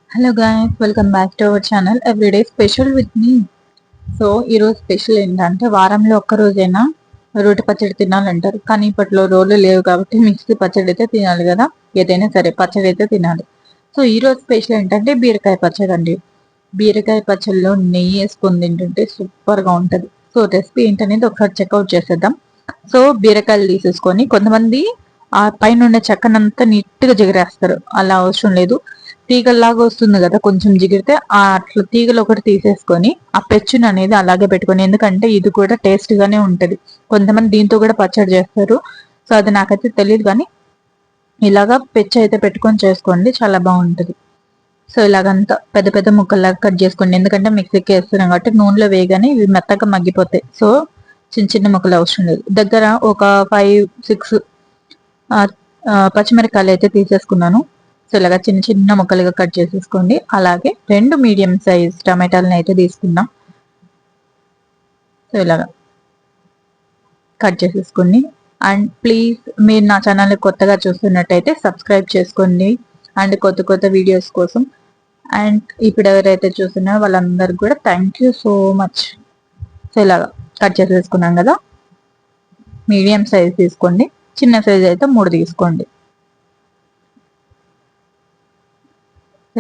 Hello guys, welcome back to our channel everyday special with me. So ఈరోజు special ఏంటంటే వారంలో ఒక్క రోజైనా రోటి పచ్చడి తినాలంటారు, కానీ ఇప్పట్లో రోడ్లు లేవు కాబట్టి మిక్సీ పచ్చడి అయితే తినాలి కదా. ఏదైనా సరే పచ్చడి అయితే తినాలి. సో ఈరోజు స్పెషల్ ఏంటంటే బీరకాయ పచ్చడి అండి. బీరకాయ పచ్చడిలో నెయ్యి వేసుకొని తింటుంటే సూపర్గా ఉంటుంది. సో రెసిపీ ఏంటనేది ఒకసారి చెక్అవుట్ చేసేద్దాం. సో బీరకాయలు తీసేసుకొని, కొంతమంది ఆ పైన ఉన్న చెక్కనంతా నీట్గా జిగరేస్తారు, అలా అవసరం లేదు. తీగల్లాగా వస్తుంది కదా కొంచెం జిగిరితే, ఆ అట్లా తీగలు ఒకటి తీసేసుకొని ఆ పెచ్చుని అనేది అలాగే పెట్టుకొని, ఎందుకంటే ఇది కూడా టేస్ట్ గానే ఉంటది. కొంతమంది దీంతో కూడా పచ్చడి చేస్తారు. సో అది నాకైతే తెలియదు, కానీ ఇలాగా పెచ్చు అయితే పెట్టుకొని చేసుకోండి, చాలా బాగుంటది. సో ఇలాగంతా పెద్ద పెద్ద ముక్కల్లాగా కట్ చేసుకోండి, ఎందుకంటే మిక్సీకి వేస్తున్నాం కాబట్టి నూనెలో వేయగానే ఇవి మెత్తగా మగ్గిపోతాయి. సో చిన్న చిన్న ముక్కలు అవసరం లేదు. దగ్గర ఒక 5-6 పచ్చిమిరకాయలు అయితే తీసేసుకున్నాను. సో ఇలాగా చిన్న చిన్న ముక్కలుగా కట్ చేసేసుకోండి. అలాగే 2 మీడియం సైజ్ టమాటాలను అయితే తీసుకుందాం. సో ఇలాగా కట్ చేసేసుకోండి. అండ్ ప్లీజ్ మీరు నా ఛానల్ కొత్తగా చూస్తున్నట్టయితే సబ్స్క్రైబ్ చేసుకోండి, అండ్ కొత్త కొత్త వీడియోస్ కోసం. అండ్ ఇప్పుడు ఎవరైతే చూస్తున్నారో వాళ్ళందరికీ కూడా thank you so much. So ఇలాగా కట్ చేసేసుకున్నాం కదా. మీడియం సైజ్ తీసుకోండి, చిన్న సైజ్ అయితే 3 తీసుకోండి.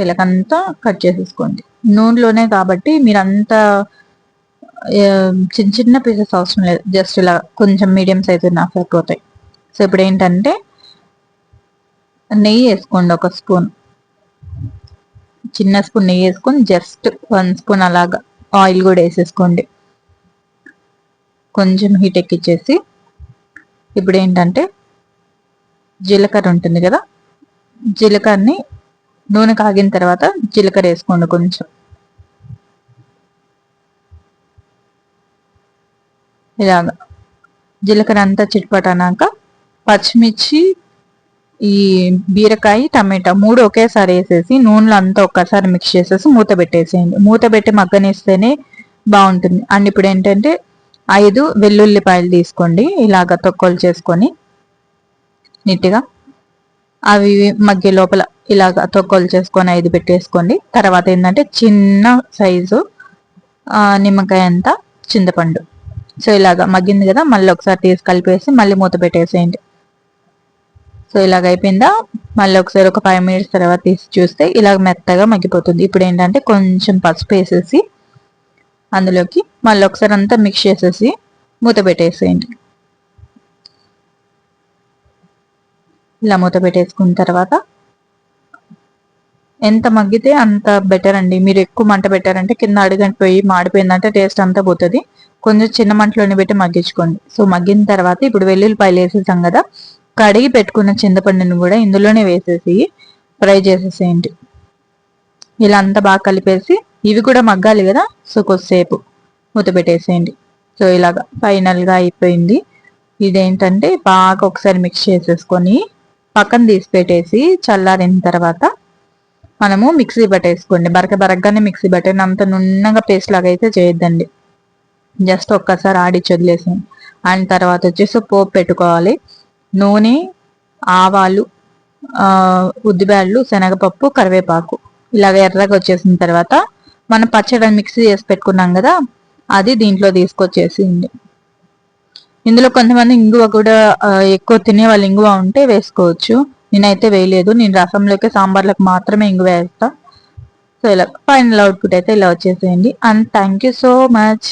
ఇలాగంతా కట్ చేసేసుకోండి. నూనెలోనే కాబట్టి మీరంతా చిన్న చిన్న పీసెస్ అవసరం లేదు, జస్ట్ ఇలా కొంచెం మీడియం సైజ్ నాకు సరిపోతాయి. సో ఇప్పుడు ఏంటంటే నెయ్యి వేసుకోండి, ఒక స్పూన్, చిన్న స్పూన్ నెయ్యి వేసుకొని జస్ట్ 1 స్పూన్ అలాగా ఆయిల్ కూడా వేసేసుకోండి. కొంచెం హీట్ ఎక్కిచ్చేసి ఇప్పుడు ఏంటంటే జీలకర్ర ఉంటుంది కదా, జీలకర్రని నూనె కాగిన తర్వాత జీలకర్ర వేసుకోండి కొంచెం. ఇలాగా జీలకర్ర అంతా చిట్పటనాక పచ్చిమిర్చి, ఈ బీరకాయ, టమాటా 3 ఒకేసారి వేసేసి నూనెలో అంతా ఒక్కసారి మిక్స్ చేసేసి మూత పెట్టేసేయండి. మూత పెట్టి మగ్గనిస్తేనే బాగుంటుంది. అండ్ ఇప్పుడు ఏంటంటే 5 వెల్లుల్లిపాయలు తీసుకోండి, ఇలాగ తొక్కలు చేసుకొని నీట్గా అవి మగ్గే లోపల ఇలాగ తొక్కలు చేసుకొని 5 పెట్టేసుకోండి. తర్వాత ఏంటంటే చిన్న సైజు నిమ్మకాయ అంతా చింతపండు. సో ఇలాగ మగ్గింది కదా, మళ్ళీ ఒకసారి తీసి కలిపేసి మళ్ళీ మూత పెట్టేసేయండి. సో ఇలాగ అయిపోయిందా, మళ్ళీ ఒకసారి ఒక 5 మినిట్స్ తర్వాత తీసి చూస్తే ఇలాగ మెత్తగా మగ్గిపోతుంది. ఇప్పుడు ఏంటంటే కొంచెం పసుపు వేసేసి అందులోకి మళ్ళీ ఒకసారి అంతా మిక్స్ చేసేసి మూత పెట్టేసేయండి. ఇలా మూత పెట్టేసుకున్న తర్వాత ఎంత మగ్గితే అంత బెటర్ అండి. మీరు ఎక్కువ మంట పెట్టారంటే కింద అడుగంటిపోయి మాడిపోయిందంటే టేస్ట్ అంతా పోతుంది. కొంచెం చిన్న మంటలోనే పెట్టి మగ్గించుకోండి. సో మగ్గిన తర్వాత ఇప్పుడు వెల్లుల్లిపాయలు వేసేసాం కదా, కడిగి పెట్టుకున్న చింతపండుని కూడా ఇందులోనే వేసేసి ఫ్రై చేసేసేయండి. ఇలా అంతా బాగా కలిపేసి ఇవి కూడా మగ్గాలి కదా, సో కొద్దిసేపు మూత పెట్టేసేయండి. సో ఇలాగా ఫైనల్గా అయిపోయింది. ఇదేంటంటే బాగా ఒకసారి మిక్స్ చేసేసుకొని పక్కన తీసి పెట్టేసి చల్లారిన తర్వాత మనము మిక్సీ పట్టేసుకోండి. బరకగానే మిక్సీ పట్టండి, అంత నున్నగా పేస్ట్ లాగా అయితే చేయొద్దండి. జస్ట్ ఒక్కసారి ఆడిచ్చి వదిలేసాను. అండ్ తర్వాత వచ్చేసి పోపు పెట్టుకోవాలి. నూనె, ఆవాలు, ఉద్దిబ్యాళ్ళు, శనగపప్పు, కరివేపాకు ఇలాగ ఎర్రగా వచ్చేసిన తర్వాత మనం పచ్చడి మిక్సీ చేసి పెట్టుకున్నాం కదా, అది దీంట్లో తీసుకొచ్చేసింది. ఇందులో కొంతమంది ఇంగువ కూడా ఎక్కువ తినే వాళ్ళు ఇంగువ ఉంటే వేసుకోవచ్చు. నేనైతే వేయలేదు, నేను రసంలోకి సాంబార్లకు మాత్రమే ఇంగువ వేస్తా. సో ఇలా ఫైనల్ అవుట్పుట్ అయితే ఇలా వచ్చేసేయండి. And thank you so much.